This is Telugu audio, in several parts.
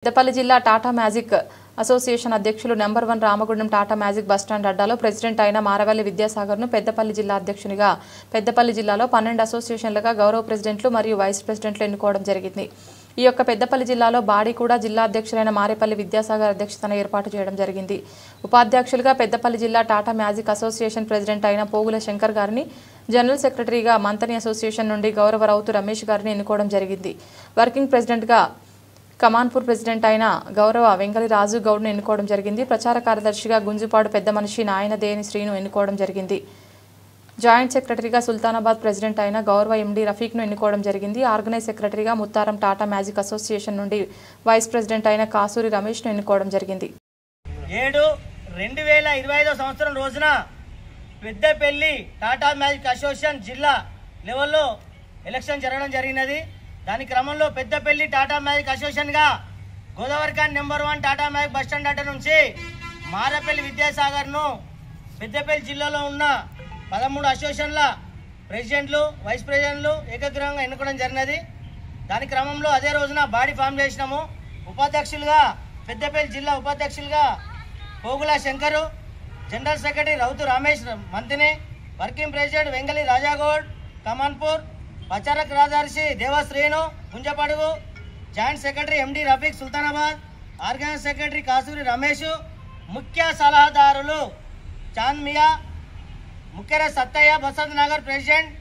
పెద్దపల్లి జిల్లా టాటా మ్యాజిక్ అసోసియేషన్ అధ్యక్షులు number 1 Ramagundam Tata Magic bus stand అడ్డాలో ప్రెసిడెంట్ అయిన మారవల్లి విద్యాసాగర్ను పెద్దపల్లి జిల్లా అధ్యక్షునిగా పెద్దపల్లి జిల్లాలో 12 అసోసియేషన్లుగా గౌరవ ప్రెసిడెంట్లు మరియు వైస్ ప్రెసిడెంట్లు ఎన్నుకోవడం జరిగింది. ఈ యొక్క పెద్దపల్లి జిల్లాలో బాడీ కూడా జిల్లా అధ్యక్షులైన మారేపల్లి విద్యాసాగర్ అధ్యక్షతన ఏర్పాటు చేయడం జరిగింది. ఉపాధ్యక్షులుగా పెద్దపల్లి జిల్లా టాటా మ్యాజిక్ అసోసియేషన్ ప్రెసిడెంట్ అయిన పోగుల శంకర్ గారిని, జనరల్ సెక్రటరీగా మంతని అసోసియేషన్ నుండి గౌరవ రౌతు రమేష్ గారిని ఎన్నుకోవడం జరిగింది. వర్కింగ్ ప్రెసిడెంట్గా కమాన్పూర్ ప్రెసిడెంట్ అయిన గౌరవ వెంగళి రాజు గౌడ్ను ఎన్నుకోవడం జరిగింది. ప్రచార కార్యదర్శిగా గుంజుపాడు పెద్ద మనిషి నాయనదేని శ్రీను ఎన్నుకోవడం జరిగింది. జాయింట్ సెక్రటరీగా సుల్తానాబాద్ ప్రెసిడెంట్ అయిన గౌరవ ఎండి రఫీక్ను ఎన్నుకోవడం జరిగింది. ఆర్గనైజ్ సెక్రటరీగా ముత్తారం టాటా మ్యాజిక్ అసోసియేషన్ నుండి వైస్ ప్రెసిడెంట్ అయిన కాసూరి రమేష్ను ఎన్నుకోవడం జరిగింది. 7/2025 సంవత్సరం రోజున పెద్దపల్లి టాటా మ్యాజిక్ అసోసియేషన్ జిల్లా లెవెల్లో ఎలక్షన్ జరగడం జరిగినది. దాని క్రమంలో పెద్దపల్లి టాటా మ్యాజిక్ అసోసియేషన్గా Godavarikhani number 1 Tata Magic bus stand అడ్డ నుంచి మారపల్లి విద్యాసాగర్ను పెద్దపల్లి జిల్లాలో ఉన్న 13 అసోసియేషన్ల ప్రెసిడెంట్లు, వైస్ ప్రెసిడెంట్లు ఏకగ్రీవంగా ఎన్నుకోవడం జరిగినది. దాని క్రమంలో అదే రోజున బాడీ ఫామ్ చేసినాము. ఉపాధ్యక్షులుగా పెద్దపల్లి జిల్లా ఉపాధ్యక్షులుగా Pogula Shankar, general secretary Rautu Ramesh Manthani, working president Vengali Rajagoud Kamanpur, ప్రచార కార్యదర్శి Devasrinu Gunjapadugu, joint secretary MD Rafiq Sultanabad, organise secretary Kasuri Ramesh, ముఖ్య సలహాదారులు చాంద్మియా, ముఖ్యర Sattaiah, Basanth Nagar president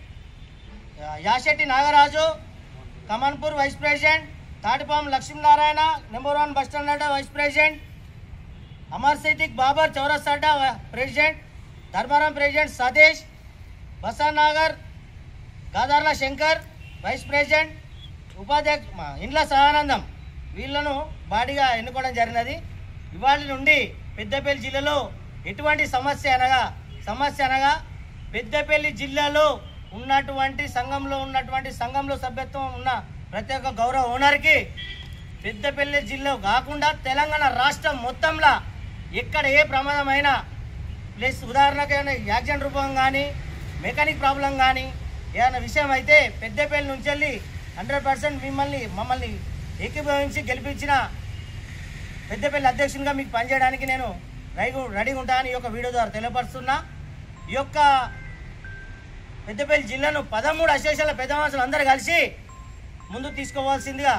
Yasetti Nagaraju, Kamanpur vice president Tatipam Lakshminarayana, number 1 bus stand అడ్డా వైస్ ప్రెసిడెంట్ అమర్ సిద్దిక్ బాబర్, చౌరస్తా అడ్డా president Dharmaram president Satish, Basanagar Gadarla Shankar vice president, ఉపాధ్యక్ష ఇండ్ల సదానందం వీళ్లను బాడీగా ఎన్నుకోవడం జరిగినది. ఇవాళ నుండి పెద్దపల్లి జిల్లాలో ఎటువంటి సమస్య అనగా పెద్దపల్లి జిల్లాలో ఉన్నటువంటి సంఘంలో సభ్యత్వం ఉన్న ప్రతి ఒక్క గౌరవ ఓనర్కి పెద్దపల్లి జిల్లా కాకుండా తెలంగాణ రాష్ట్రం మొత్తంలో ఎక్కడ ఏ ప్రమాదమైనా ప్లస్ ఉదాహరణకు ఏమైనా యాక్సిడెంట్ రూపం కానీ మెకానిక్ ప్రాబ్లం కానీ ఏదైనా విషయం అయితే పెద్దపల్లి నుంచి వెళ్ళి 100% మమ్మల్ని ఏకీభవించి గెలిపించిన పెద్దపల్లి అధ్యక్షునిగా మీకు పనిచేయడానికి నేను రెడీగా ఉంటానని ఈ యొక్క వీడియో ద్వారా తెలియపరుస్తున్నా. ఈ యొక్క పెద్దపల్లి జిల్లాను 13 అసోసియేషన్ల పెద్ద మనుషులు అందరూ కలిసి ముందుకు తీసుకోవాల్సిందిగా